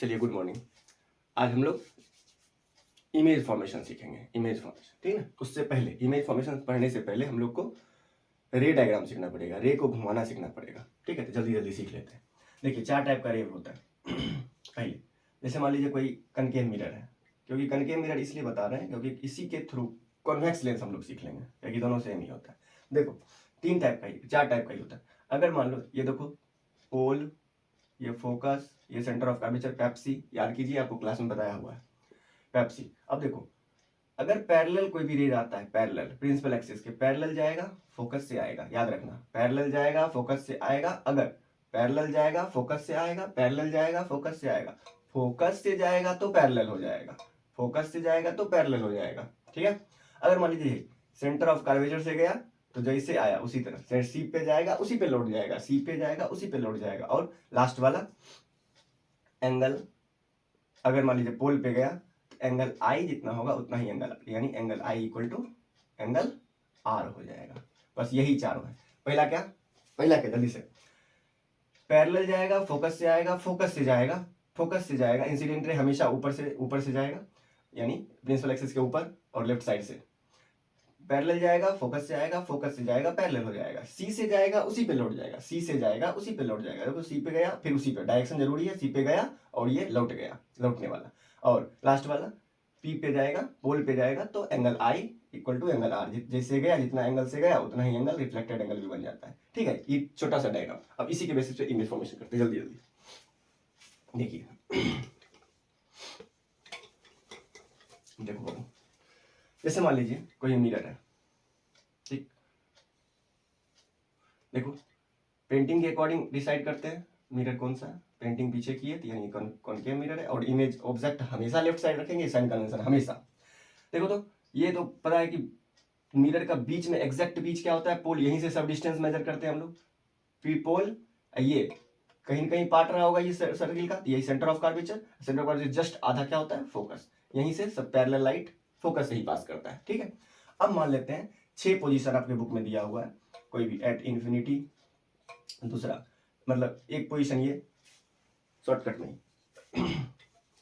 चलिए good morning. आज हम लोग इमेज फॉर्मेशन सीखेंगे। इमेज फॉर्मेशन, ठीक है ना। उससे पहले इमेज फॉर्मेशन पढ़ने से पहले हम लोग को रे डायग्राम सीखना पड़ेगा, रे को घुमाना सीखना पड़ेगा, ठीक है। तो जल्दी जल्दी सीख लेते हैं। देखिए 4 टाइप का रे होता है। पहले जैसे मान लीजिए कोई कनकेव मिरर है, क्योंकि कनकेव मिरर इसलिए बता रहे हैं क्योंकि इसी के थ्रू कॉन्वेक्स लेंस हम लोग सीख लेंगे, क्योंकि दोनों सेम ही होता है। देखो 3 टाइप का ही 4 टाइप का ही होता है। अगर मान लो ये देखो पोल, ये फोकस, ये सेंटर ऑफ कर्वेचर, पेप्सी, याद कीजिए आपको क्लास में बताया हुआ है पेप्सी। अब देखो अगर पैरेलल कोई भी रे आता है, पैरेलल प्रिंसिपल एक्सिस के पैरेलल जाएगा, फोकस से आएगा, याद रखना पैरेलल जाएगा फोकस से आएगा। अगर पैरेलल जाएगा फोकस से आएगा, पैरेलल जाएगा फोकस से आएगा, फोकस से जाएगा तो पैरेलल हो जाएगा, फोकस से जाएगा तो पैरेलल हो जाएगा, ठीक है। अगर मान लीजिए सेंटर ऑफ कर्वेचर से गया तो जैसे आया उसी तरह सी पे जाएगा, उसी पे लौट जाएगा, सी पे जाएगा उसी पे लौट जाएगा। और लास्ट वाला एंगल, अगर मान लीजिए पोल पे गया तो एंगल आई जितना होगा उतना ही एंगल, यानी angle i equal to angle r हो जाएगा। बस यही चारों है। पहला क्या जल्दी से, पैरेलल जाएगा फोकस से आएगा, फोकस से जाएगा, फोकस से जाएगा। इंसिडेंट रे हमेशा ऊपर से जाएगा, यानी प्रिंसिपल एक्सिस के ऊपर और लेफ्ट साइड से। पैरेलल जाएगा फोकस से आएगा, फोकस से जाएगा पैरेलल हो जाएगा। सी से जाएगा उसी पे लौट जाएगा, सी से जाएगा उसी पे लौट जाएगा। देखो सी पे गया फिर उसी पे, डायरेक्शन जरूरी है। सी पे गया और ये लौट गया, लौटने वाला। और लास्ट वाला पी पे जाएगा, पोल पे जाएगा तो angle i equal to angle r, जैसे गया जितना एंगल से गया उतना ही एंगल रिफ्लेक्टेड एंगल भी बन जाता है, ठीक है। ये छोटा सा डायग्राम। अब इसी के बेसिस पे इमेज फॉर्मेशन करते हैं जल्दी जल्दी। देखिए देखो जैसे मान लीजिए कोई मिरर है, ठीक। देखो पेंटिंग के अकॉर्डिंग डिसाइड करते हैं मिरर कौन सा है। पेंटिंग पीछे की है यानी कॉनकेव मिरर है, और इमेज ऑब्जेक्ट हमेशा लेफ्ट साइड रखेंगे, साइन कन्वेंशन हमेशा। देखो तो ये तो पता है कि मिरर का बीच में एग्जैक्ट बीच क्या होता है, पोल। यहीं से सब डिस्टेंस मेजर करते हैं हम लोग। पी पोल, ये कहीं न कहीं पार्ट रहा होगा ये सर्किल का, यही centre of curvature. Centre of curvature just आधा क्या होता है, फोकस। यहीं से सब पैरेलल लाइट फोकस से ही पास करता है, ठीक है। अब मान लेते हैं 6 पोजीशन आपके बुक में दिया हुआ है, कोई भी एट इन्फिनिटी, दूसरा मतलब एक पोजीशन ये शॉर्टकट में।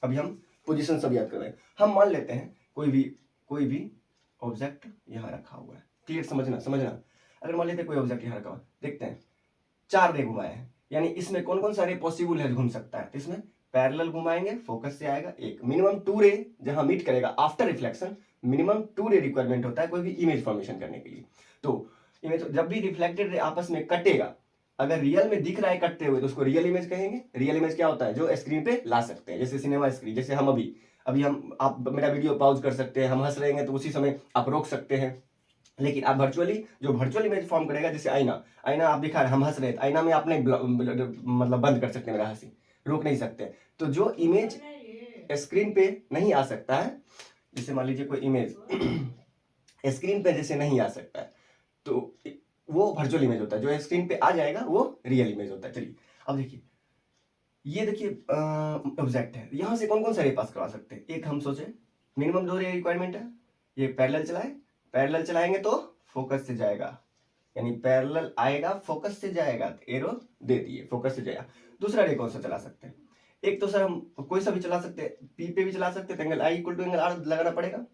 अभी हम पोजीशन सब याद कर रहे हैं। हम मान लेते हैं कोई भी ऑब्जेक्ट यहाँ रखा हुआ है, क्लियर, समझना। अगर मान लेते हैं कोई ऑब्जेक्ट यहाँ रखा हुआ है, देखते हैं 4 रे घुमाए हैं, यानी इसमें कौन कौन सा रे पॉसिबल है घूम सकता है। इसमें पैरेलल घुमाएंगे, फोकस से आएगा एक, मिनिमम 2 रे जहां मीट करेगा आफ्टर रिफ्लेक्शन, मिनिमम 2 रे रिक्वायरमेंट होता है कोई भी इमेज फॉर्मेशन करने के लिए। तो इमेज जब भी रिफ्लेक्टेड रे आपस में कटेगा, अगर रियल में दिख रहा है कटते हुए तो उसको रियल इमेज कहेंगे। रियल इमेज क्या होता है, जो स्क्रीन पे ला सकते हैं, जैसे सिनेमा स्क्रीन। जैसे हम अभी हम आप मेरा वीडियो पॉज कर सकते हैं, हम हंस रहे हैं तो उसी समय आप रोक सकते हैं। लेकिन आप जो वर्चुअल इमेज फॉर्म करेगा, जैसे आईना आप दिखा रहे हम हंस रहे हैं, आईना में आपने मतलब बंद कर सकते हैं मेरा हंसी, रोक नहीं सकते। तो जो इमेज स्क्रीन पे नहीं आ सकता है, जैसे मान लीजिए कोई इमेज स्क्रीन पे जैसे नहीं आ सकता है, तो वो वर्चुअल इमेज होता है। जो स्क्रीन पे आ जाएगा वो रियल इमेज होता है। चलिए अब देखिए, ये देखिए ऑब्जेक्ट है, यहां से कौन कौन सा रे पास करवा सकते हैं। एक हम सोचे मिनिमम 2 रे रिक्वायरमेंट है, ये पैरेलल चलाएंगे तो फोकस से जाएगा, यानी पैरेलल आएगा फोकस से जाएगा, तो एरो दे दिए फोकस से जाएगा। दूसरा रे कौन सा चला सकते हैं, एक तो सर हम कोई सा भी चला सकते हैं, पी पे भी चला सकते हैं, angle i equal to angle r लगाना पड़ेगा।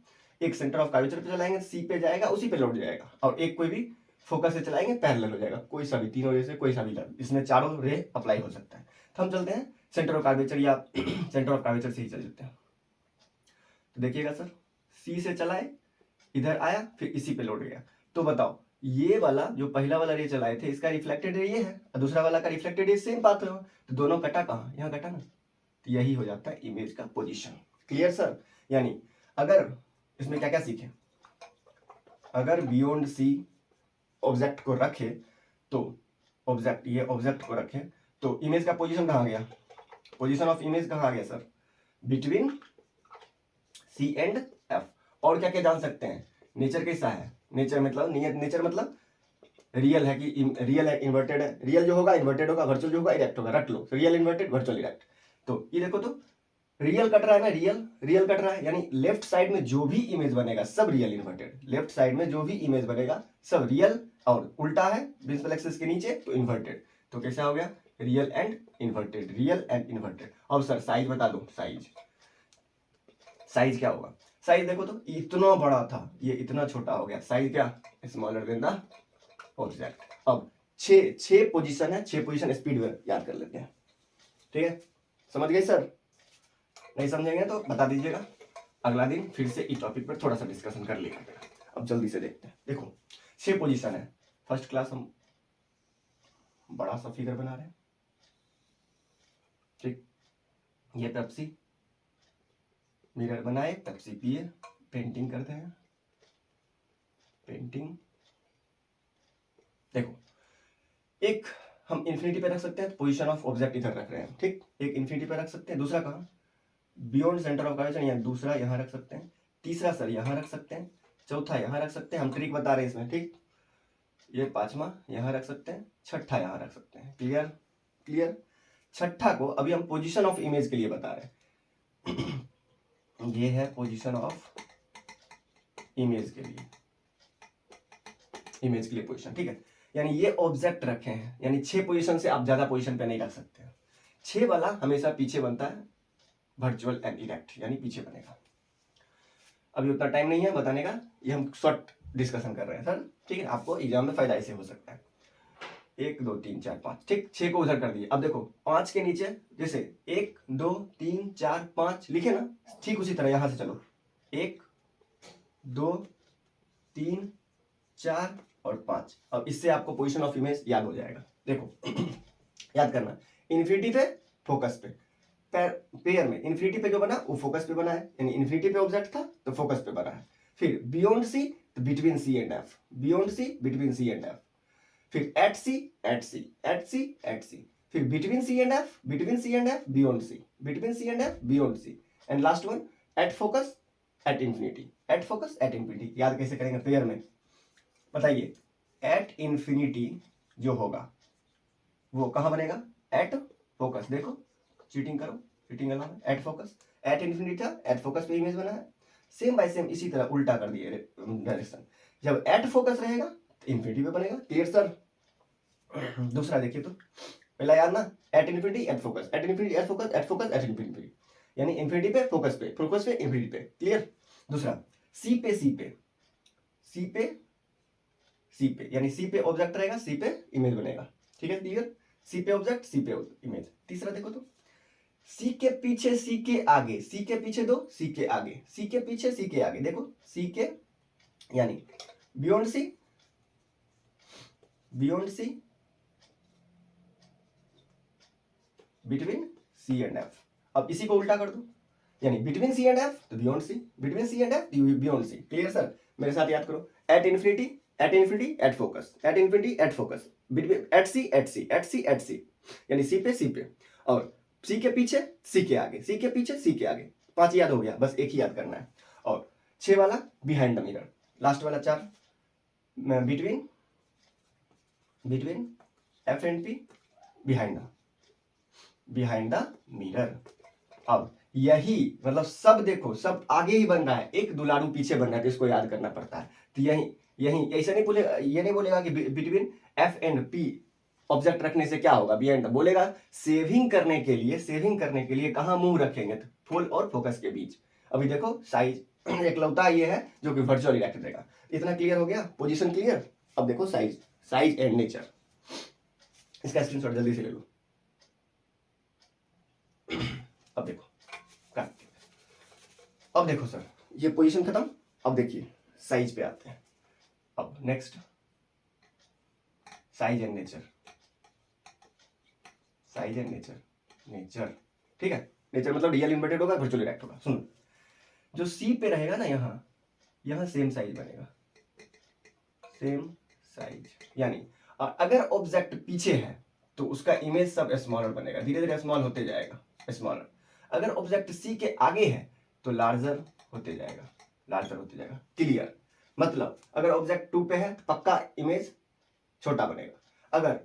एक सेंटर ऑफ कर्वेचर पे चलाएंगे, सी पे जाएगा उसी पे लौट जाएगा। और एक कोई भी फोकस से चलाएंगे पैरेलल हो जाएगा, कोई सा भी, तीनों रे से कोई सा भी, इसमें चारों रे अप्लाई हो सकता है। तो हम चलते हैं सेंटर ऑफ कर्वेचर, या सेंटर ऑफ कर्वेचर से ही चल जाते हैं। तो देखिएगा सर, सी से चलाए, इधर आया फिर इसी पे लौट गया। तो बताओ ये वाला जो पहला वाला रे चलाए थे, इसका रिफ्लेक्टेड रे ये है और दूसरा वाला का रिफ्लेक्टेड रे सेम पाथ है, तो दोनों कटा कहाँ, यहाँ कटा ना। तो यही हो जाता है इमेज का पोजीशन। Clear sir. यानी अगर इसमें क्या क्या सीखे, अगर बियॉन्ड सी ऑब्जेक्ट को रखे तो ये ऑब्जेक्ट को रखे तो इमेज का पोजीशन कहाँ गया, पोजीशन ऑफ इमेज कहाँ आ गया sir, between C and F. और क्या क्या जान सकते हैं, नेचर कैसा है, नेचर मतलब रियल है कि रियल है, इन्वर्टेड है। रियल जो होगा इन्वर्टेड होगा, वर्चुअल जो होगा इरेक्ट होगा, रट लो। Real inverted, virtual erect. तो ये देखो तो रियल कट रहा है ना, रियल कट रहा है, यानी लेफ्ट साइड में जो भी इमेज बनेगा सब रियल इन्वर्टेड, लेफ्ट साइड में जो भी इमेज बनेगा सब रियल, और उल्टा है प्रिंसिपल एक्सिस के नीचे तो इन्वर्टेड। तो कैसा हो गया, real and inverted, real and inverted. अब सर साइज बता दो, साइज क्या होगा? साइज देखो तो इतना बड़ा था, ये इतना छोटा हो गया, साइज क्या? Smaller than the object. अब छह पोजीशन है, 6 पोजीशन स्पीड में याद कर लेते हैं, ठीक है? समझ गए सर? नहीं समझेंगे तो बता दीजिएगा, अगला दिन फिर से इस टॉपिक पर थोड़ा सा डिस्कशन कर लेंगे। अब जल्दी से देखते हैं। देखो 6 पोजीशन है, फर्स्ट क्लास हम बड़ा सा फिगर बना रहे हैं, ठीक? ये पेप्सी, मिरर बनाए, पेप्सी पिए, पेंटिंग करते हैं, पेंटिंग। देखो एक हम इन्फिनिटी पे रख सकते हैं, पोजीशन ऑफ ऑब्जेक्ट इधर रख रहे हैं, ठीक? एक इन्फिनिटी पे रख सकते हैं, दूसरा कहाँ? बियॉन्ड सेंटर ऑफ गार्डेशन, या दूसरा यहाँ रख सकते हैं, तीसरा सर यहाँ रख सकते हैं, चौथा यहाँ रख सकते हैं, हम ट्रिक बता रहे हैं इसमें, ठीक? ये पांचवा यहाँ रख सकते हैं, छठा यहाँ रख सकते हैं। क्लियर? क्लियर? छठा को अभी हम पोजीशन ऑफ इमेज के लिए बता रहे हैं। ये है पोजीशन ऑफ इमेज के लिए, इमेज के लिए पोजीशन, ठीक है? यानी ये ऑब्जेक्ट रखे हैं, यानी 6 पोजीशन से आप ज्यादा पोजीशन पे नहीं रख सकते। 6 वाला हमेशा पीछे बनता है, वर्चुअल एंड इरेक्ट, यानी पीछे बनेगा। अभी उतना टाइम नहीं है बताने का, ये हम शॉर्ट डिस्कशन कर रहे हैं सर, ठीक है? आपको एग्जाम में फायदा ऐसे हो सकता है। 1 2 3 4 5, ठीक? 6 को उधर कर दिए। अब देखो 5 के नीचे जैसे 1 2 3 4 5 लिखे ना, ठीक उसी तरह यहां से चलो, 1 2 3 4 और 5। अब इससे आपको पोजीशन ऑफ इमेज याद हो जाएगा। देखो याद करना, इन्फिनिटी पे फोकस पे, पेयर में इन्फिनिटी पे जो बना वो फोकस पे बना है, यानी इन्फिनिटी पे ऑब्जेक्ट था तो फोकस पे बना है। फिर बियॉन्ड सी तो between C and F, beyond C between C and F. फिर at C at C at C at C, फिर between C and F, between C and F beyond C, between C and F beyond C, and last one at focus at infinity, at focus at infinity. याद कैसे करेंगे pair में? बताइए, at infinity जो होगा वो कहाँ बनेगा? At focus. देखो चीटिंग करो, cheating allow, eight focus, at infinity था, एट फोकस पे इमेज बना है। सेम बाय सेम इसी तरह उल्टा कर दिए डायरेक्शन, जब एट फोकस रहेगा तो इन्फिनिटी पे बनेगा। Clear sir? दूसरा देखिए तो, पहला याद ना, eight infinity at focus, at infinity at focus, eight focus at infinity, यानी इन्फिनिटी पे फोकस पे, फोकस पे इन्फिनिटी पे। क्लियर? दूसरा सी पे सी पे, सी पे सी पे, यानी सी पे ऑब्जेक्ट रहेगा, सी पे इमेज बनेगा। ठीक है? क्लियर? सी पे ऑब्जेक्ट, सी पे इमेज। तीसरा देखो तो, सी के पीछे सी के आगे, सी के पीछे दो, सी के आगे, सी के पीछे सी के आगे। देखो सी के यानी beyond C, beyond C, between C and F. अब इसी को उल्टा कर दो, यानी बिटवीन सी एंड एफ तो beyond C, between C and F beyond C. Clear sir? मेरे साथ याद करो, at infinity at infinity at focus, at infinity at focus, between at C at C at C at C, यानी C पे, और सी के पीछे सी के आगे, सी के पीछे सी के आगे। 5 याद हो गया, बस एक ही याद करना है। और 6 वाला बिहाइंड द मिरर, लास्ट वाला 4 between, between F and P, behind the mirror. अब यही मतलब सब देखो, सब आगे ही बन रहा है, एक दुलारू पीछे बन रहा है, तो इसको याद करना पड़ता है। तो यही यही ऐसा नहीं बोलेगा, ये नहीं बोलेगा कि between F and P object रखने से क्या होगा, बिहाइंड बोलेगा। सेविंग करने के लिए, सेविंग करने के लिए कहाँ मुंह रखेंगे? तो फुल और फोकस के बीच। अभी देखो साइज एकलौता ये है जो कि वर्चुअली रख देगा। इतना क्लियर हो गया? Position clear? अब देखो साइज, साइज एंड नेचर, इसका स्क्रीनशॉट जल्दी से ले लो। अब देखो, अब देखो सर, ये पोजीशन खत्म। अब देखिए साइज पे आते हैं। अब next size and nature, size and nature, nature, ठीक है? नेचर मतलब रियल इन्वर्टेड होगा, वर्चुअल इरेक्ट होगा। सुनो, जो सी पे रहेगा ना, यहां सेम साइज बनेगा, सेम साइज। यानी अगर ऑब्जेक्ट पीछे है तो उसका इमेज सब स्मॉलर बनेगा, धीरे धीरे स्मॉल होते जाएगा, स्मॉलर। अगर ऑब्जेक्ट सी के आगे है तो लार्जर होते जाएगा, लार्जर होते जाएगा। क्लियर? मतलब अगर ऑब्जेक्ट 2 पे है तो पक्का इमेज छोटा बनेगा। अगर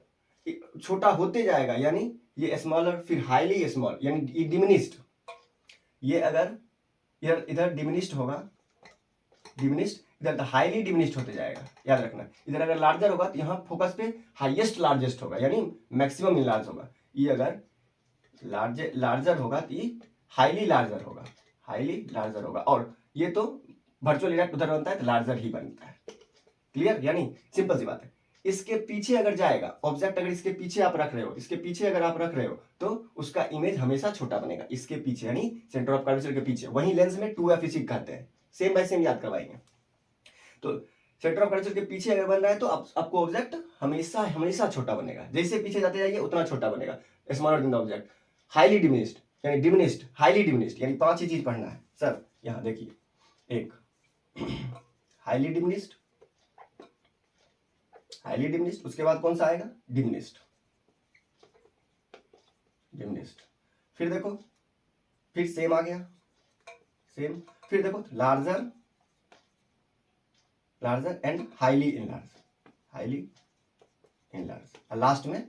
छोटा होते जाएगा यानी ये स्मॉलर, फिर हाईली स्मॉल, यानी ये डिमिनिश्ड। ये अगर इधर डिमिनिश्ड होगा, डिमिनिश्ड, इधर हाईली डिमिनिश्ड होते जाएगा। याद रखना, इधर अगर लार्जर होगा तो यहाँ फोकस पे हाईएस्ट लार्जेस्ट होगा, यानी मैक्सिमम इनलार्ज होगा। ये अगर लार्जर होगा तो ये हाईली लार्जर होगा, हाईली लार्जर होगा। और ये तो वर्चुअल इरेक्ट उधर बनता है तो लार्जर ही बनता है। क्लियर? यानी सिंपल सी बात है। इसके पीछे अगर जाएगा ऑब्जेक्ट, अगर इसके पीछे आप रख रहे हो, इसके पीछे अगर आप रख रहे हो तो उसका इमेज हमेशा छोटा बनेगा। इसके पीछे यानी सेंटर ऑफ कर्वेचर के पीछे, वही लेंस में 2f इसी कहते हैं। सेम बाय सेम याद करवाएंगे। तो सेंटर ऑफ कर्वेचर के पीछे अगर बन रहा है तो आपको ऑब्जेक्ट हमेशा हमेशा छोटा बनेगा। जैसे पीछे जाते जाइए उतना छोटा बनेगा। Smaller then the object, highly diminished यानी डिमिनिश्ड, हाईली डिमिनिश्ड यानी 5 ही चीज पढ़ना है सर। यहां देखिए, एक हाईली डिमिनिश्ड, हाईली डिमिनिश्ड, उसके बाद कौन सा आएगा? Diminished, diminished. फिर देखो, फिर सेम आ गया, सेम। फिर देखो larger, larger and highly enlarge, highly enlarge, और लास्ट में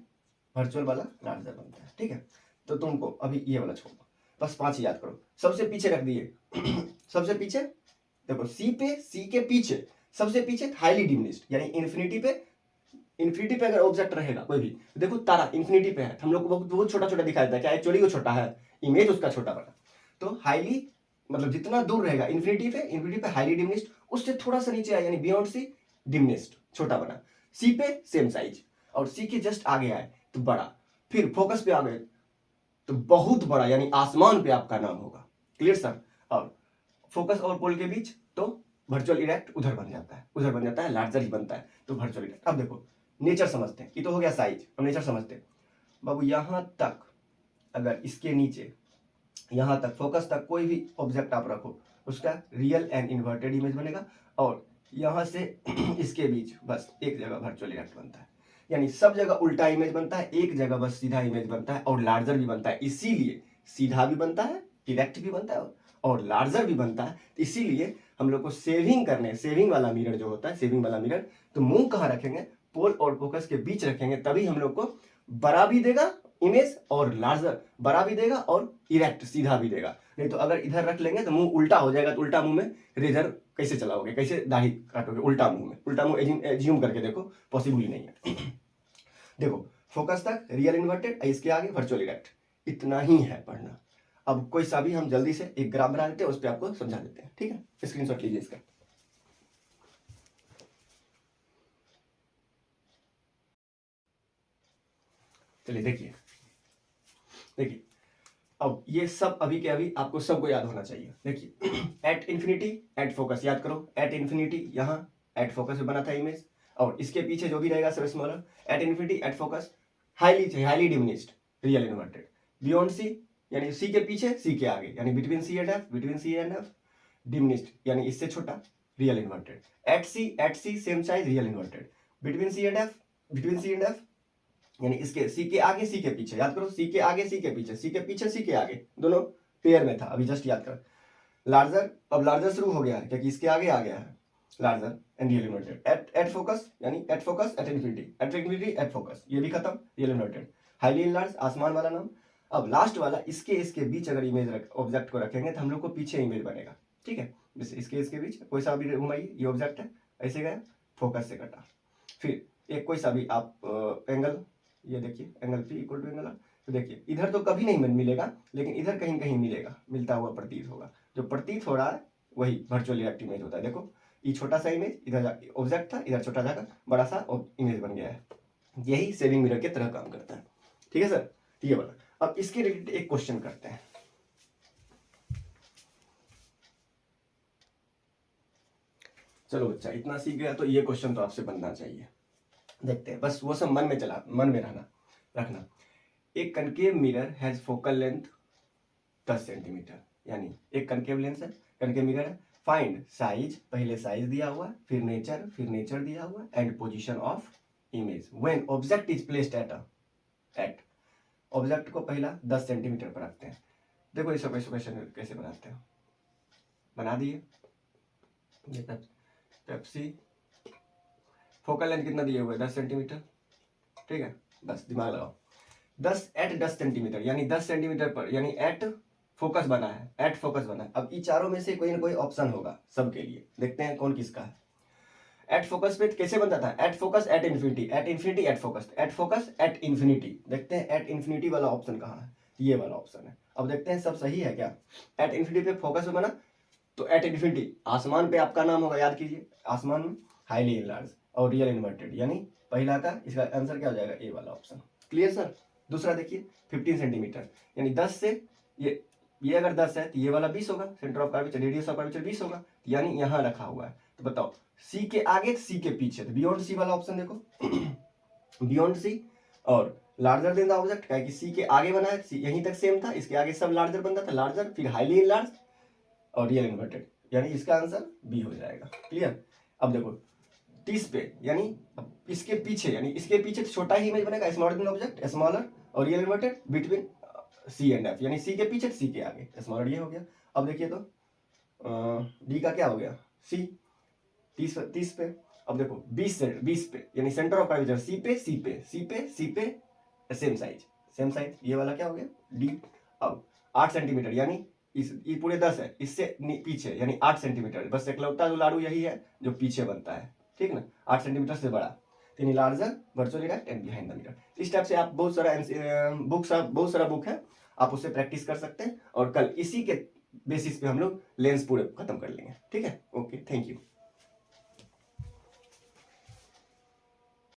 वर्चुअल वाला लार्जर बनता है। ठीक है, तो तुमको अभी ये वाला छोड़ो, बस 5 ही याद करो। सबसे पीछे रख दिए सबसे पीछे देखो, सी के पीछे सबसे पीछे हाईली डिमिनिश्ड यानी इन्फिनिटी पे अगर ऑब्जेक्ट रहेगा कोई भी, देखो तारा इन्फिनिटी पे है, हम लोग को बहुत छोटा छोटा दिखाई देता है, क्या एक्चुअली वो छोटा है, इमेज उसका छोटा बना। तो हाईली मतलब जितना दूर रहेगा इन्फिनिटी पे हाईली डिमिनिश्ड, उससे थोड़ा सा नीचे आया यानी बियॉन्ड सी डिमिनिश्ड, छोटा बना। सी पे सेम साइज, और सी के जस्ट आगे आए तो बड़ा, फिर फोकस पे आ गए तो बहुत बड़ा यानी आसमान पे आपका नाम होगा। Clear sir? और फोकस और पोल के बीच तो वर्चुअल इरेक्ट उधर बन जाता है, उधर बन जाता है, लार्जर ही बनता है तो वर्चुअल इरेक्ट। अब देखो नेचर समझते हैं, ये तो हो गया साइज, अब नेचर समझते हैं। बाबू यहां तक अगर इसके नीचे यहां तक फोकस तक कोई भी ऑब्जेक्ट आप रखो, उसका रियल एंड इन्वर्टेड इमेज बनेगा, और यहां से इसके बीच बस एक जगह वर्चुअल इरेक्ट बनता है। यानी सब जगह उल्टा इमेज बनता है, एक जगह बस सीधा इमेज बनता है और लार्जर भी बनता है। इसीलिए सीधा भी बनता है, इरेक्ट भी बनता है और लार्जर भी बनता है। इसीलिए हम लोग को सेविंग वाला मिरर जो होता है, सेविंग वाला मिरर, तो मुंह कहाँ रखेंगे? पोल और फोकस के बीच रखेंगे, तभी हम लोग को बड़ा भी देगा इमेज और लार्जर, बड़ा भी देगा और इरेक्ट सीधा भी देगा। नहीं तो अगर इधर रख लेंगे तो मुंह उल्टा हो जाएगा, तो उल्टा मुंह में रेजर कैसे चलाओगे, कैसे दाढ़ी काटोगे? उल्टा मुंह में, उल्टा मुंह एज्यूम करके देखो, पॉसिबल ही नहीं है। देखो फोकस तक रियल इन्वर्टेड, इसके आगे वर्चुअल इरेक्ट, इतना ही है पढ़ना। अब कोई सा भी हम जल्दी से एक ग्राफ बना देते हैं, उस पर आपको समझा देते हैं। ठीक है, स्क्रीनशॉट लीजिए इसका। चलिए देखिए, देखिए अब ये सब अभी के अभी आपको सबको याद होना चाहिए। देखिए एट इन्फिनिटी एट फोकस याद करो, एट इन्फिनिटी यहाँ एट फोकस में बना था इमेज, और इसके पीछे जो भी रहेगा सब smaller. At infinity at focus highly diminished real inverted, beyond C यानी सी के पीछे सी के आगे यानी between C and F diminished यानी इससे छोटा real inverted. At C same size real inverted, between C and F यानी इसके सी के आगे सी के पीछे, याद करो सी के आगे सी के पीछे, सी के पीछे सी के आगे, दोनों पेयर में था अभी जस्ट याद कर। लार्जर, अब लार्जर शुरू हो गया है क्योंकि इसके आगे आ गया है larger and real inverted. At focus यानी at focus at infinity at focus, ये भी खत्म, रियल इन्वर्टेड। हाईली इनलार्ज आसमान वाला नाम। अब लास्ट वाला इसके बीच अगर इमेज ऑब्जेक्ट को रखेंगे तो हम लोग को पीछे इमेज बनेगा। ठीक है, जैसे इसके बीच कोई सा भी घुमाइए, ये ऑब्जेक्ट है, ऐसे गया, फोकस से कटा। फिर एक कोई सा भी आप एंगल, ये देखिए angle p equal to angle r, तो देखिए इधर तो कभी नहीं मिलेगा, लेकिन इधर कहीं कहीं मिलेगा, मिलता हुआ प्रतीत होगा। जो प्रतीत हो रहा है वही वर्चुअल इरेक्ट इमेज होता है। देखो ये छोटा सा इमेज, इधर ऑब्जेक्ट था, इधर छोटा जाकर बड़ा सा इमेज बन गया है। यही सेविंग मिरर के तरह काम करता है। ठीक है सर, ये वाला। अब इसके रिलेटेड एक क्वेश्चन करते हैं। चलो बच्चा इतना सीख गया तो ये क्वेश्चन तो आपसे बनना चाहिए। देखते हैं, बस वो सब मन में रखना। एक concave mirror has focal length 10 centimetre, यानी एक कनकेव लेंस है, कनकेव मिरर है। फाइंड साइज, पहले साइज दिया हुआ, फिर नेचर दिया हुआ, and position of image when object is placed at object को पहला 10 सेंटीमीटर पर रखते हैं। देखो इस क्वेश्चन कैसे बनाते हैं, बना दिए। पेप्सी फोकल लेंथ कितना दिए हुए, 10 सेंटीमीटर। ठीक है, बस दिमाग लगाओ। 10 सेंटीमीटर यानी 10 सेंटीमीटर पर, यानी एट फोकस बना है। अब इन चारों में से कोई ना कोई ऑप्शन होगा सबके लिए, देखते हैं कौन किसका है। एट फोकस पे कैसे बनता था, eight focus at infinity, at infinity at focus, eight focus at infinity. देखते हैं एट इन्फिनिटी वाला ऑप्शन कहाँ है, ये वाला ऑप्शन है। अब देखते हैं सब सही है क्या। एट इन्फिनिटी पे फोकस पे बना, तो एट इन्फिनिटी आसमान पे आपका नाम होगा, याद कीजिए आसमान में हाईली इनलार्ज और रियल इन्वर्टेड, यानी पहला का इसका आंसर क्या हो जाएगा, ए वाला ऑप्शन। Clear sir. दूसरा देखिए 15 सेंटीमीटर, यानी 10 से ये अगर 10 है तो ये वाला 20 होगा, centre of curvature radius of curvature 20 होगा, यानी यहाँ रखा हुआ है। तो बताओ सी के आगे सी के पीछे, तो बियॉन्ड सी वाला ऑप्शन देखो बियॉन्ड सी और लार्जर देन द ऑब्जेक्ट, क्या कि सी के आगे बना है, सी यहीं तक सेम था, इसके आगे सब लार्जर बनता था, लार्जर फिर हाईली इनलार्ज और रियल इन्वर्टेड, यानी इसका आंसर बी हो जाएगा। क्लियर। अब देखो 30 पे, यानी इसके पीछे, यानी इसके पीछे छोटा ही इमेज बनेगा, स्मॉलर देन ऑब्जेक्ट स्मॉलर और real inverted between C and F, यानी सी के पीछे सी के आगे स्मॉलर, ये हो गया। अब देखिए तो डी का क्या हो गया, सी 30 पे। अब देखो 20 पे, यानी सेंटर ऑफ कर्वेचर सी पे सी पे सी पे सी पे सेम साइज, ये वाला क्या हो गया डी। अब 8 सेंटीमीटर, यानी ये पूरे 10 है, इससे पीछे यानी 8 सेंटीमीटर, बस एकलौता जो लाड़ू यही है जो पीछे बनता है, ठीक ना, 8 सेंटीमीटर से बड़ा, यानी larger virtually right and behind the mirror. इस टाइप से आप बहुत सारा बुक है, आप उससे प्रैक्टिस कर सकते हैं, और कल इसी के बेसिस पे हम लोग लेंस पूरे खत्म कर लेंगे। ठीक है, ओके, थैंक यू।